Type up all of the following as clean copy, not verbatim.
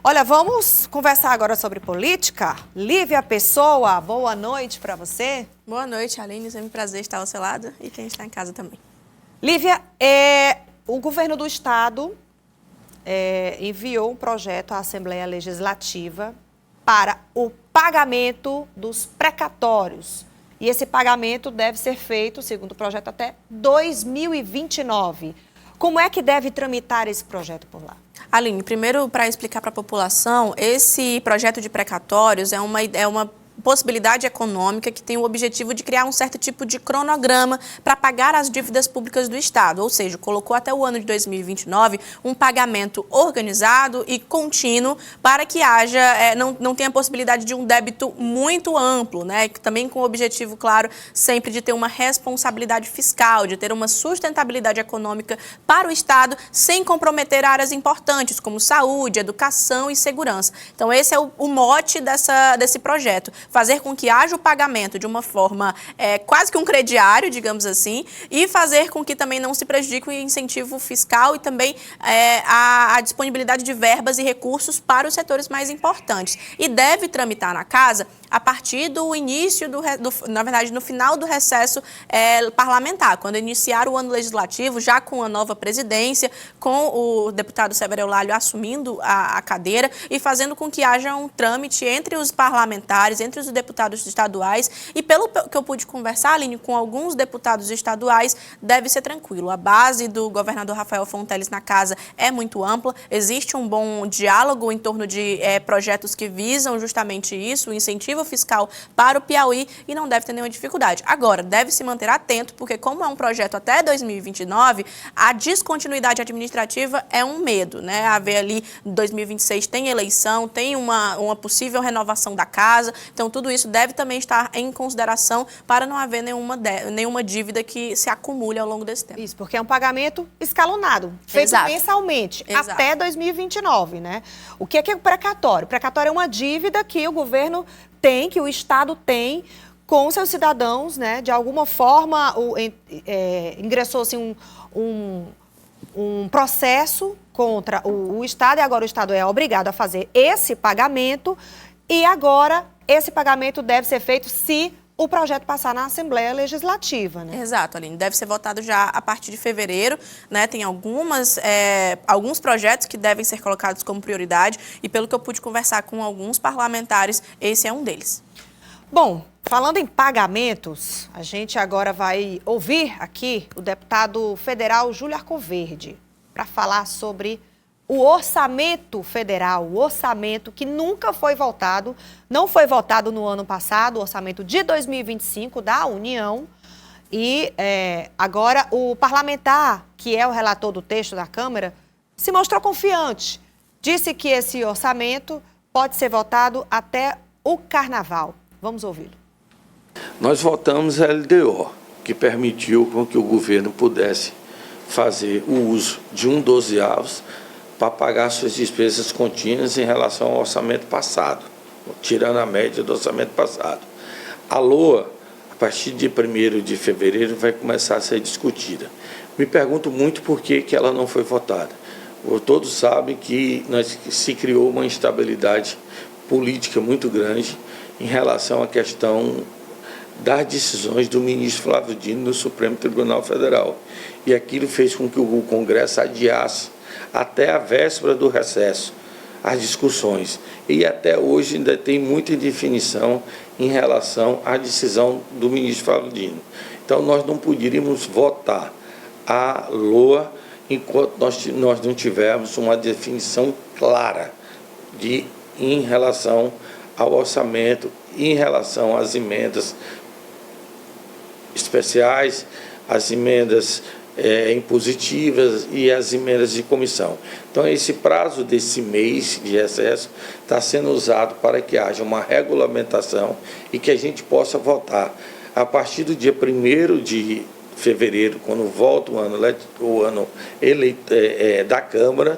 Olha, vamos conversar agora sobre política. Lívia Pessoa, boa noite para você. Boa noite, Aline. Sempre um prazer estar ao seu lado e quem está em casa também. Lívia, o governo do estado enviou um projeto à Assembleia Legislativa para o pagamento dos precatórios. E esse pagamento deve ser feito, segundo o projeto, até 2029. Como é que deve tramitar esse projeto por lá? Aline, primeiro, para explicar para a população, esse projeto de precatórios é uma possibilidade econômica que tem o objetivo de criar um certo tipo de cronograma para pagar as dívidas públicas do Estado, ou seja, colocou até o ano de 2029 um pagamento organizado e contínuo para que haja, não tenha possibilidade de um débito muito amplo, né? Também com o objetivo, claro, sempre de ter uma responsabilidade fiscal, de ter uma sustentabilidade econômica para o Estado, sem comprometer áreas importantes como saúde, educação e segurança. Então, esse é o mote desse projeto. Fazer com que haja o pagamento de uma forma quase que um crediário, digamos assim, e fazer com que também não se prejudique o incentivo fiscal e também a disponibilidade de verbas e recursos para os setores mais importantes. E deve tramitar na casa a partir do início, na verdade, no final do recesso parlamentar, quando iniciar o ano legislativo, já com a nova presidência, com o deputado Severo Eulálio assumindo a cadeira e fazendo com que haja um trâmite entre os parlamentares, entre os deputados estaduais, e pelo que eu pude conversar, Aline, com alguns deputados estaduais, deve ser tranquilo. A base do governador Rafael Fonteles na casa é muito ampla, existe um bom diálogo em torno de projetos que visam justamente isso, o incentivo fiscal para o Piauí, e não deve ter nenhuma dificuldade. Agora, deve se manter atento, porque como é um projeto até 2029, a descontinuidade administrativa é um medo, né? Haver ali, em 2026 tem eleição, tem uma possível renovação da casa, então tudo isso deve também estar em consideração para não haver nenhuma dívida que se acumule ao longo desse tempo. Isso, porque é um pagamento escalonado, feito mensalmente, até 2029, né? O que é o precatório? O precatório é uma dívida que o governo tem, que o Estado tem com seus cidadãos, né? De alguma forma, ingressou-se um processo contra o Estado, e agora o Estado é obrigado a fazer esse pagamento, e agora esse pagamento deve ser feito se o projeto passar na Assembleia Legislativa, né? Exato, Aline. Deve ser votado já a partir de fevereiro, né? Tem alguns projetos que devem ser colocados como prioridade e, pelo que eu pude conversar com alguns parlamentares, esse é um deles. Bom, falando em pagamentos, a gente agora vai ouvir aqui o deputado federal Júlio Arcoverde para falar sobre o orçamento federal, o orçamento que nunca foi votado, não foi votado no ano passado, o orçamento de 2025 da União. E agora o parlamentar, que é o relator do texto da Câmara, se mostrou confiante. Disse que esse orçamento pode ser votado até o Carnaval. Vamos ouvi-lo. Nós votamos a LDO, que permitiu com que o governo pudesse fazer o uso de 1/12 para pagar suas despesas contínuas em relação ao orçamento passado, tirando a média do orçamento passado. A LOA, a partir de 1º de fevereiro, vai começar a ser discutida. Me pergunto muito por que ela não foi votada. Todos sabem que se criou uma instabilidade política muito grande em relação à questão das decisões do ministro Flávio Dino no Supremo Tribunal Federal. E aquilo fez com que o Congresso adiasse até a véspera do recesso as discussões. E até hoje ainda tem muita indefinição em relação à decisão do ministro Flávio Dino. Então, nós não poderíamos votar a LOA enquanto nós não tivermos uma definição clara em relação ao orçamento, em relação às emendas especiais, as emendas impositivas e as emendas de comissão. Então, esse prazo desse mês de recesso está sendo usado para que haja uma regulamentação e que a gente possa votar a partir do dia 1º de fevereiro, quando volta o ano da Câmara,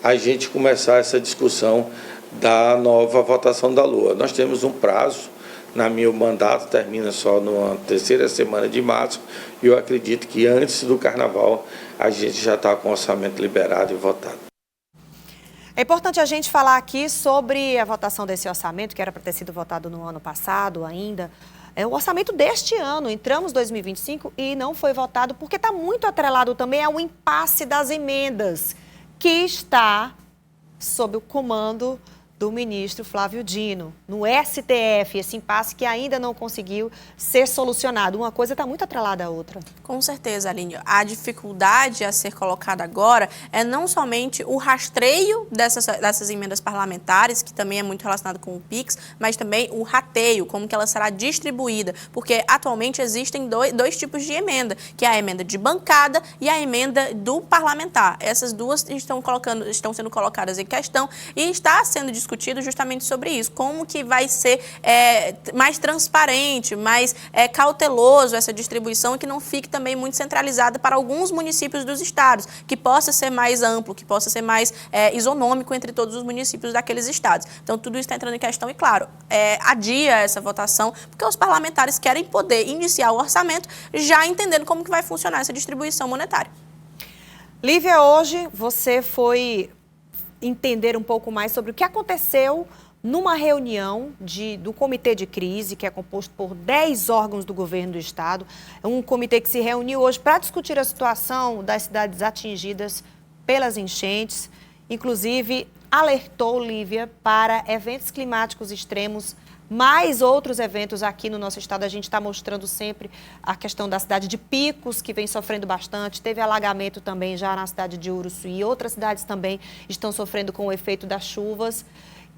a gente começar essa discussão da nova votação da LOA. Nós temos um prazo, meu mandato termina só na 3ª semana de março, e eu acredito que antes do Carnaval a gente já está com o orçamento liberado e votado. É importante a gente falar aqui sobre a votação desse orçamento, que era para ter sido votado no ano passado ainda. É o orçamento deste ano, entramos em 2025 e não foi votado porque está muito atrelado também ao impasse das emendas, que está sob o comando do ministro Flávio Dino, no STF, esse impasse que ainda não conseguiu ser solucionado. Uma coisa está muito atrelada à outra. Com certeza, Aline. A dificuldade a ser colocada agora é não somente o rastreio dessas emendas parlamentares, que também é muito relacionado com o PIX, mas também o rateio, como que ela será distribuída, porque atualmente existem dois tipos de emenda, que é a emenda de bancada e a emenda do parlamentar. Essas duas estão sendo colocadas em questão e está sendo discutido justamente sobre isso, como que vai ser mais transparente, mais cauteloso essa distribuição e que não fique também muito centralizada para alguns municípios dos estados, que possa ser mais amplo, que possa ser mais isonômico entre todos os municípios daqueles estados. Então, tudo isso está entrando em questão e, claro, adia essa votação, porque os parlamentares querem poder iniciar o orçamento já entendendo como que vai funcionar essa distribuição monetária. Lívia, hoje você foi entender um pouco mais sobre o que aconteceu numa reunião do Comitê de Crise, que é composto por 10 órgãos do governo do estado. É um comitê que se reuniu hoje para discutir a situação das cidades atingidas pelas enchentes. Inclusive, alertou, Lívia, para eventos climáticos extremos, mais outros eventos aqui no nosso estado. A gente está mostrando sempre a questão da cidade de Picos, que vem sofrendo bastante. Teve alagamento também já na cidade de Uruçuí. E outras cidades também estão sofrendo com o efeito das chuvas.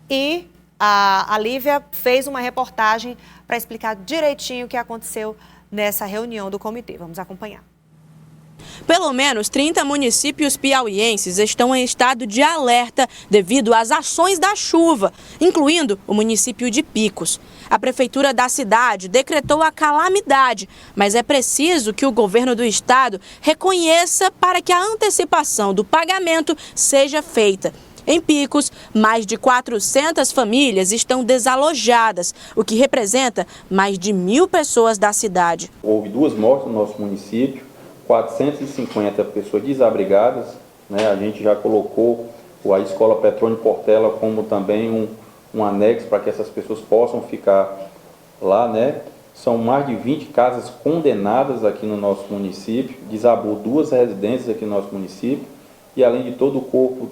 E a Lívia fez uma reportagem para explicar direitinho o que aconteceu nessa reunião do comitê. Vamos acompanhar. Pelo menos 30 municípios piauienses estão em estado de alerta devido às ações da chuva, incluindo o município de Picos. A prefeitura da cidade decretou a calamidade, mas é preciso que o governo do estado reconheça para que a antecipação do pagamento seja feita. Em Picos, mais de 400 famílias estão desalojadas, o que representa mais de 1.000 pessoas da cidade. Houve 2 mortes no nosso município, 450 pessoas desabrigadas, né? A gente já colocou a Escola Petrônio Portela como também um anexo para que essas pessoas possam ficar lá, né? São mais de 20 casas condenadas aqui no nosso município, desabou 2 residências aqui no nosso município e além de todo o corpo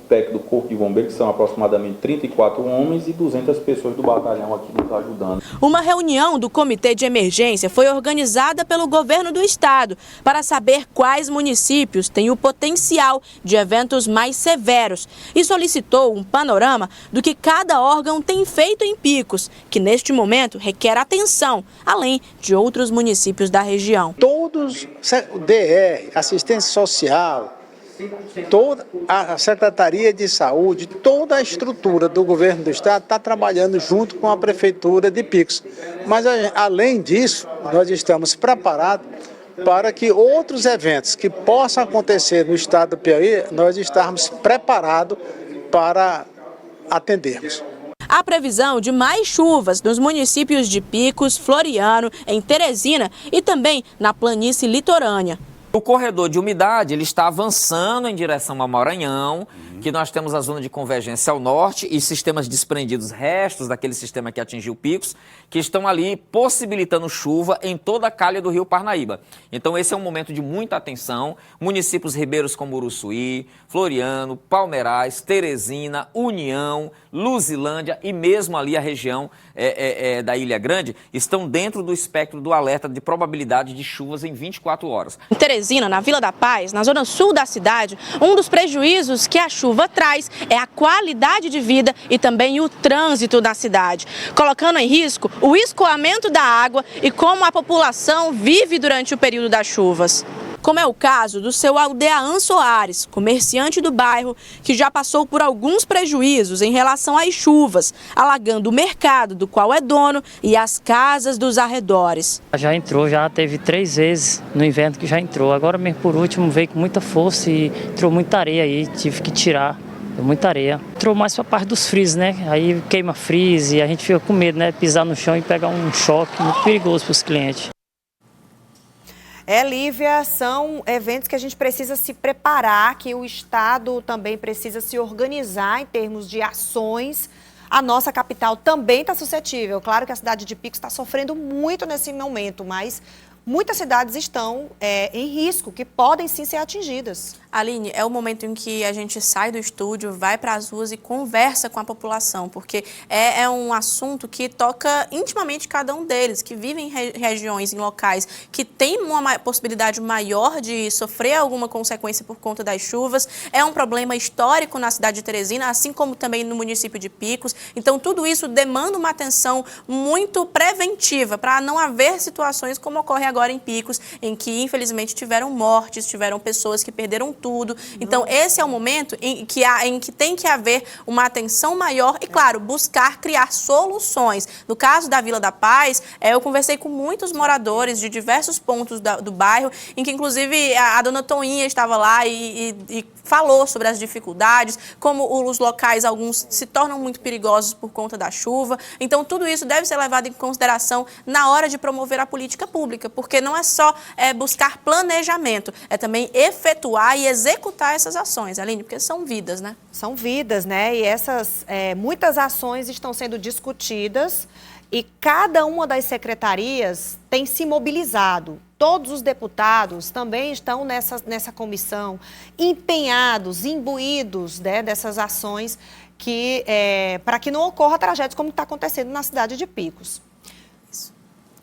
técnico do Corpo de Bombeiros, que são aproximadamente 34 homens e 200 pessoas do batalhão aqui nos ajudando. Uma reunião do Comitê de Emergência foi organizada pelo governo do estado para saber quais municípios têm o potencial de eventos mais severos e solicitou um panorama do que cada órgão tem feito em Picos, que neste momento requer atenção, além de outros municípios da região. Todos, o DR, assistência social, toda a Secretaria de Saúde, toda a estrutura do governo do estado está trabalhando junto com a Prefeitura de Picos. Mas, além disso, nós estamos preparados para que outros eventos que possam acontecer no estado do Piauí, nós estarmos preparados para atendermos. Há previsão de mais chuvas nos municípios de Picos, Floriano, em Teresina e também na planície litorânea. O corredor de umidade ele está avançando em direção ao Maranhão, que nós temos a zona de convergência ao norte e sistemas desprendidos, restos daquele sistema que atingiu Picos, que estão ali possibilitando chuva em toda a calha do rio Parnaíba. Então esse é um momento de muita atenção. Municípios ribeiros como Uruçuí, Floriano, Palmeirais, Teresina, União, Luzilândia e mesmo ali a região da Ilha Grande estão dentro do espectro do alerta de probabilidade de chuvas em 24 horas. Em Teresina, na Vila da Paz, na zona sul da cidade, um dos prejuízos que a chuva traz é a qualidade de vida e também o trânsito da cidade, colocando em risco o escoamento da água e como a população vive durante o período das chuvas. Como é o caso do seu Aldeaan Soares, comerciante do bairro, que já passou por alguns prejuízos em relação às chuvas, alagando o mercado do qual é dono e as casas dos arredores. Já entrou, já teve 3 vezes no inverno que já entrou. Agora mesmo por último veio com muita força e entrou muita areia aí, tive que tirar. Muita areia. Entrou mais para a parte dos freezes, né? Aí queima freeze e a gente fica com medo, né? Pisar no chão e pegar um choque muito perigoso para os clientes. Lívia, são eventos que a gente precisa se preparar, que o Estado também precisa se organizar em termos de ações. A nossa capital também está suscetível. Claro que a cidade de Picos está sofrendo muito nesse momento, mas muitas cidades estão em risco, que podem sim ser atingidas. Aline, é o momento em que a gente sai do estúdio, vai para as ruas e conversa com a população, porque é um assunto que toca intimamente cada um deles, que vivem em regiões, em locais que tem uma possibilidade maior de sofrer alguma consequência por conta das chuvas. É um problema histórico na cidade de Teresina, assim como também no município de Picos. Então, tudo isso demanda uma atenção muito preventiva para não haver situações como ocorre agora em Picos, em que, infelizmente, tiveram mortes, tiveram pessoas que perderam tudo. Então, esse é o momento em que tem que haver uma atenção maior e, claro, buscar criar soluções. No caso da Vila da Paz, eu conversei com muitos moradores de diversos pontos do bairro, em que, inclusive, a dona Toinha estava lá e falou sobre as dificuldades, como os locais, alguns, se tornam muito perigosos por conta da chuva. Então, tudo isso deve ser levado em consideração na hora de promover a política pública, porque não é só buscar planejamento, é também efetuar e executar essas ações, Aline, porque são vidas, né? São vidas, né? E essas muitas ações estão sendo discutidas e cada uma das secretarias tem se mobilizado. Todos os deputados também estão nessa comissão, empenhados, imbuídos, né, dessas ações para que não ocorra tragédias como está acontecendo na cidade de Picos.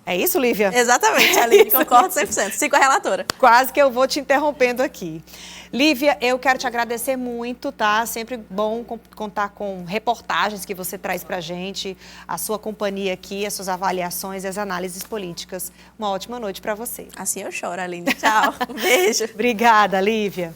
É isso, Lívia? Exatamente, Aline, concordo 100%. Sigo a relatora. Quase que eu vou te interrompendo aqui. Lívia, eu quero te agradecer muito, tá? Sempre bom contar com reportagens que você traz pra gente, a sua companhia aqui, as suas avaliações e as análises políticas. Uma ótima noite para você. Assim eu choro, Aline. Tchau. Um beijo. Obrigada, Lívia.